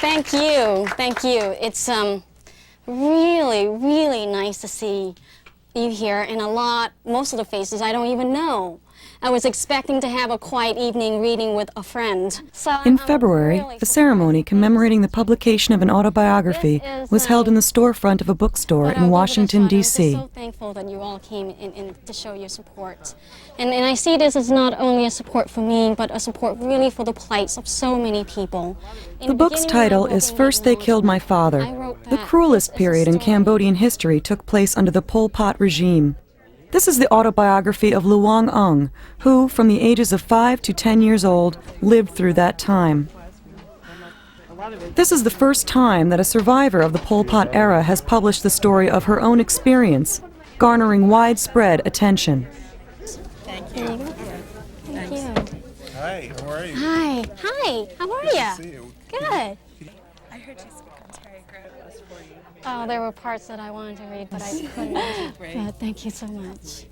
Thank you. Thank you. It's really, really nice to see you here, and most of the faces I don't even know. I was expecting to have a quiet evening reading with a friend. In February, a ceremony commemorating the publication of an autobiography was held in the storefront of a bookstore in Washington, D.C. I'm so thankful that you all came in to show your support. And I see this as not only a support for me, but a support really for the plights of so many people. The book's title is First They Killed My Father. The cruelest period in Cambodian history took place under the Pol Pot regime. This is the autobiography of Loung Ung, who, from the ages of 5 to 10 years old, lived through that time. This is the first time that a survivor of the Pol Pot era has published the story of her own experience, garnering widespread attention. Thank you. Thank you. Hi, how are you? Hi. Hi. How are you? Good to see you. Good. I heard you speak Ontario Great for you. Oh, there were parts that I wanted to read, but I couldn't. But thank you so much.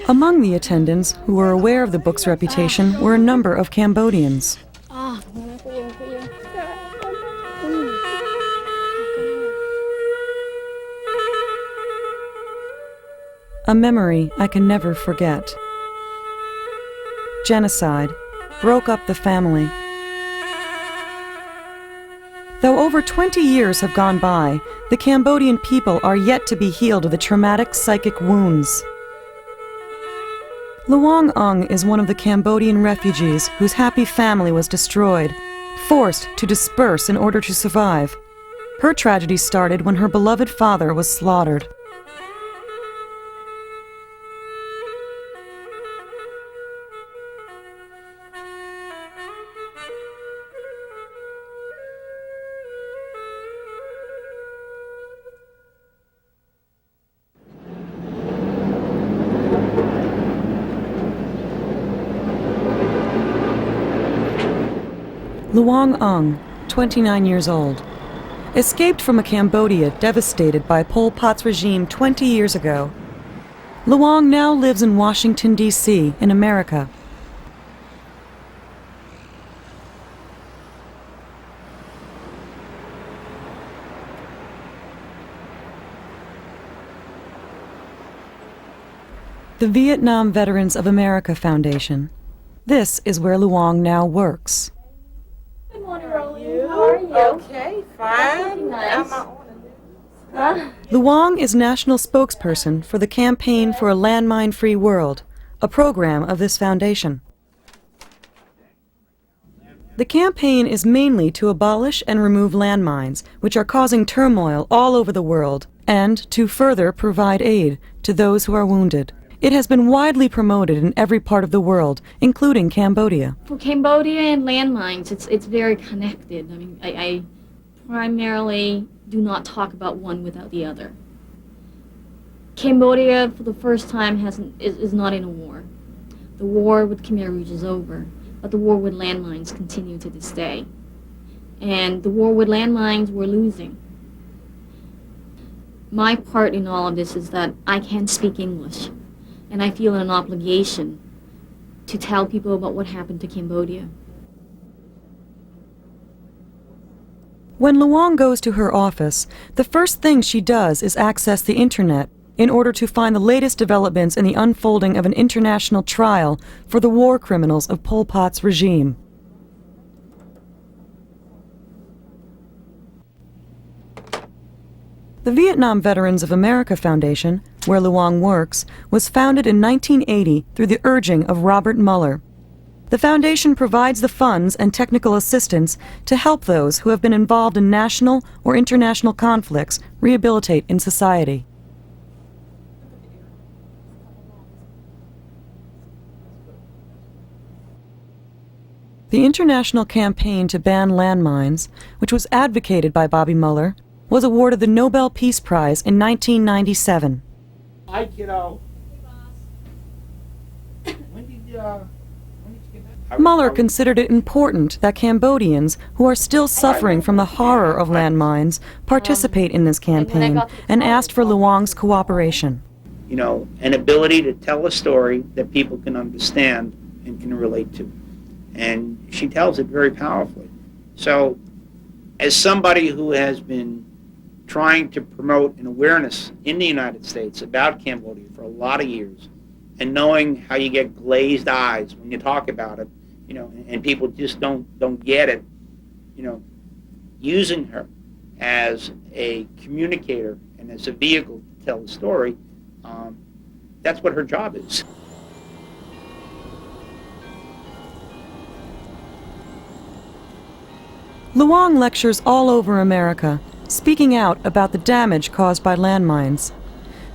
Among the attendants who were aware of the book's reputation were a number of Cambodians. A memory I can never forget. Genocide broke up the family. Though over 20 years have gone by, the Cambodian people are yet to be healed of the traumatic psychic wounds. Loung Ung is one of the Cambodian refugees whose happy family was destroyed, forced to disperse in order to survive. Her tragedy started when her beloved father was slaughtered. Loung Ung, 29 years old, escaped from a Cambodia devastated by Pol Pot's regime 20 years ago. Luang now lives in Washington, D.C., in America. The Vietnam Veterans of America Foundation. This is where Luang now works. How are you? Okay, fine. Nice. Luang is national spokesperson for the Campaign for a Landmine-Free World, a program of this foundation. The campaign is mainly to abolish and remove landmines, which are causing turmoil all over the world, and to further provide aid to those who are wounded. It has been widely promoted in every part of the world, including Cambodia. For Cambodia and landmines, it's very connected. I mean, I primarily do not talk about one without the other. Cambodia, for the first time, is not in a war. The war with Khmer Rouge is over, but the war with landmines continues to this day. And the war with landmines, we're losing. My part in all of this is that I can't speak English. And I feel an obligation to tell people about what happened to Cambodia. When Luang goes to her office, the first thing she does is access the internet in order to find the latest developments in the unfolding of an international trial for the war criminals of Pol Pot's regime. The Vietnam Veterans of America Foundation, where Luang works, was founded in 1980 through the urging of Robert Mueller. The foundation provides the funds and technical assistance to help those who have been involved in national or international conflicts rehabilitate in society. The international campaign to ban landmines, which was advocated by Bobby Mueller, was awarded the Nobel Peace Prize in 1997. Hi, kiddo. When did you get back? Mueller considered it important that Cambodians, who are still suffering from the horror of landmines, participate in this campaign and asked for Luang's cooperation. You know, an ability to tell a story that people can understand and can relate to. And she tells it very powerfully. So, as somebody who has been trying to promote an awareness in the United States about Cambodia for a lot of years, and knowing how you get glazed eyes when you talk about it, you know, and people just don't get it, you know, using her as a communicator and as a vehicle to tell the story, that's what her job is. Luang lectures all over America, speaking out about the damage caused by landmines.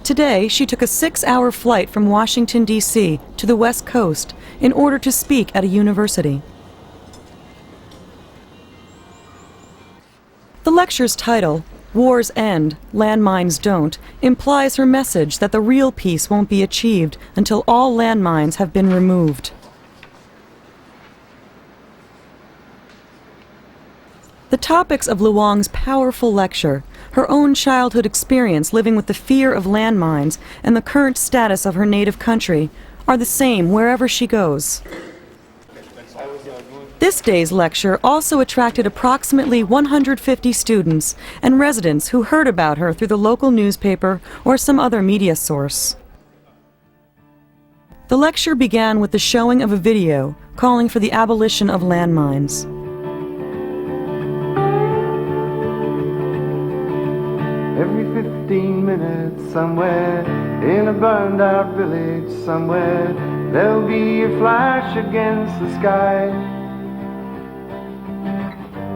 Today, she took a 6-hour flight from Washington, D.C. to the West Coast in order to speak at a university. The lecture's title, Wars End, Landmines Don't, implies her message that the real peace won't be achieved until all landmines have been removed. The topics of Luang's powerful lecture, her own childhood experience living with the fear of landmines, and the current status of her native country, are the same wherever she goes. This day's lecture also attracted approximately 150 students and residents who heard about her through the local newspaper or some other media source. The lecture began with the showing of a video calling for the abolition of landmines. Every 15 minutes somewhere, in a burned out village somewhere, there'll be a flash against the sky.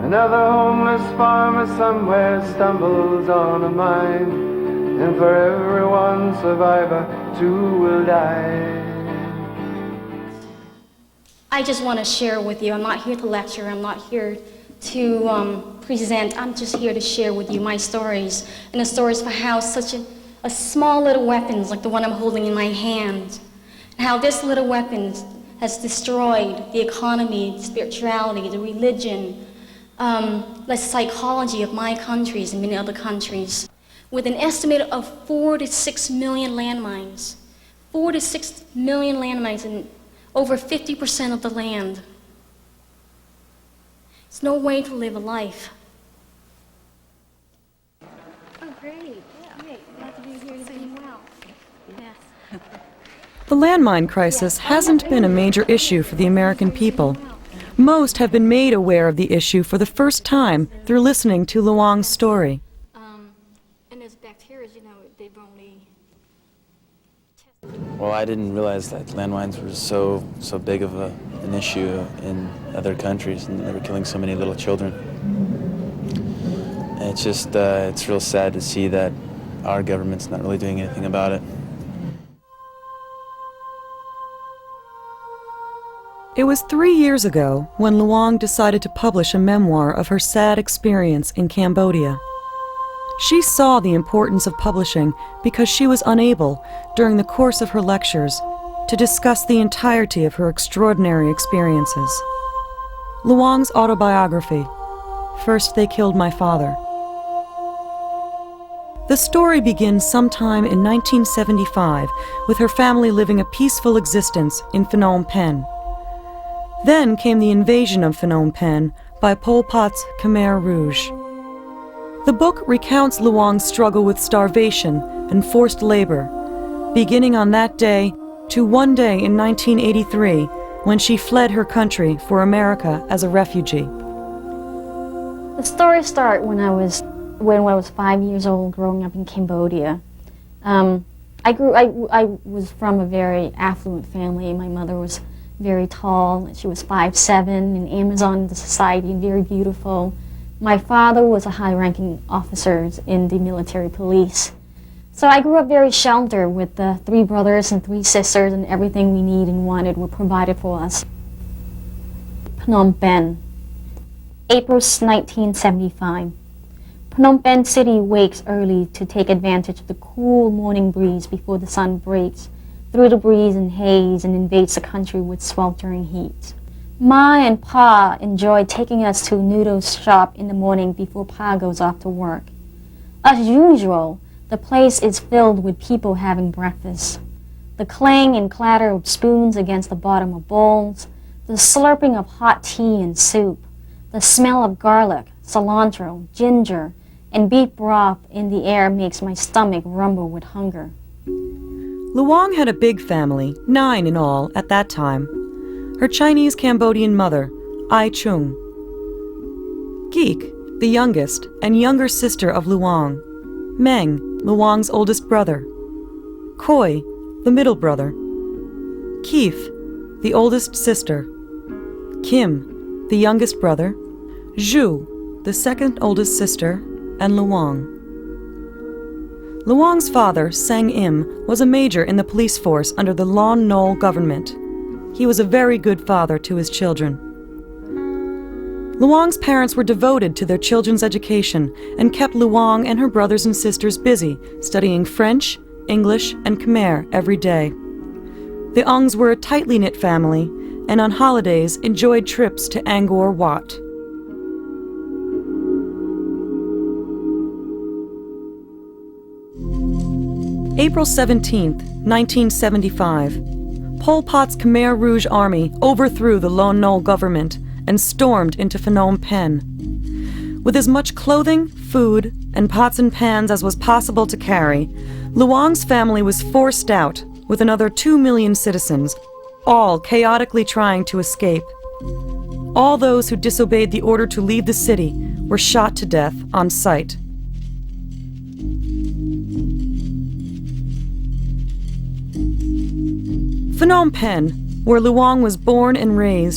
Another homeless farmer somewhere stumbles on a mine, and for every one survivor, 2 will die. I just want to share with you. I'm not here to lecture. I'm not here to present. I'm just here to share with you my stories, and the stories for how such a small little weapons like the one I'm holding in my hand, and how this little weapon has destroyed the economy, the spirituality, the religion, the psychology of my countries and many other countries. With an estimate of 4 to 6 million landmines, 4 to 6 million landmines in over 50% of the land. It's no way to live a life. Oh, great. Great. Glad to be here. You're doing well. Yes. The landmine crisis hasn't been a major issue for the American people. Most have been made aware of the issue for the first time through listening to Luang's story. And as bacteria, you know, they've only... Well, I didn't realize that landmines were so big of an issue in other countries, and they were killing so many little children. And it's just, it's real sad to see that our government's not really doing anything about it. It was 3 years ago when Luang decided to publish a memoir of her sad experience in Cambodia. She saw the importance of publishing because she was unable, during the course of her lectures, to discuss the entirety of her extraordinary experiences. Luang's autobiography, First They Killed My Father. The story begins sometime in 1975 with her family living a peaceful existence in Phnom Penh. Then came the invasion of Phnom Penh by Pol Pot's Khmer Rouge. The book recounts Luang's struggle with starvation and forced labor, beginning on that day to one day in 1983 when she fled her country for America as a refugee. The story started when I was 5 years old, growing up in Cambodia. I was from a very affluent family. My mother was very tall. She was 5'7", an Amazon of the society, very beautiful. My father was a high-ranking officer in the military police. So I grew up very sheltered with 3 brothers and 3 sisters, and everything we need and wanted were provided for us. Phnom Penh, April 1975. Phnom Penh city wakes early to take advantage of the cool morning breeze before the sun breaks through the breeze and haze and invades the country with sweltering heat. Ma and Pa enjoy taking us to a noodle shop in the morning before Pa goes off to work. As usual, the place is filled with people having breakfast. The clang and clatter of spoons against the bottom of bowls, The slurping of hot tea and soup, the smell of garlic, cilantro, ginger, and beef broth in the air makes my stomach rumble with hunger. Luang had a big family, 9 in all at that time. Her Chinese-Cambodian mother, Ai Chung. Geek, the youngest and younger sister of Luang. Meng, Luang's oldest brother. Koi, the middle brother. Keef, the oldest sister. Kim, the youngest brother. Zhu, the second oldest sister, and Luang. Luang's father, Sang Im, was a major in the police force under the Lon Nol government. He was a very good father to his children. Luang's parents were devoted to their children's education and kept Luang and her brothers and sisters busy studying French, English, and Khmer every day. The Ungs were a tightly knit family and on holidays enjoyed trips to Angkor Wat. April 17, 1975. Pol Pot's Khmer Rouge army overthrew the Lon Nol government and stormed into Phnom Penh. With as much clothing, food, and pots and pans as was possible to carry, Luang's family was forced out with another 2 million citizens, all chaotically trying to escape. All those who disobeyed the order to leave the city were shot to death on sight. Phnom Penh, where Luang was born and raised,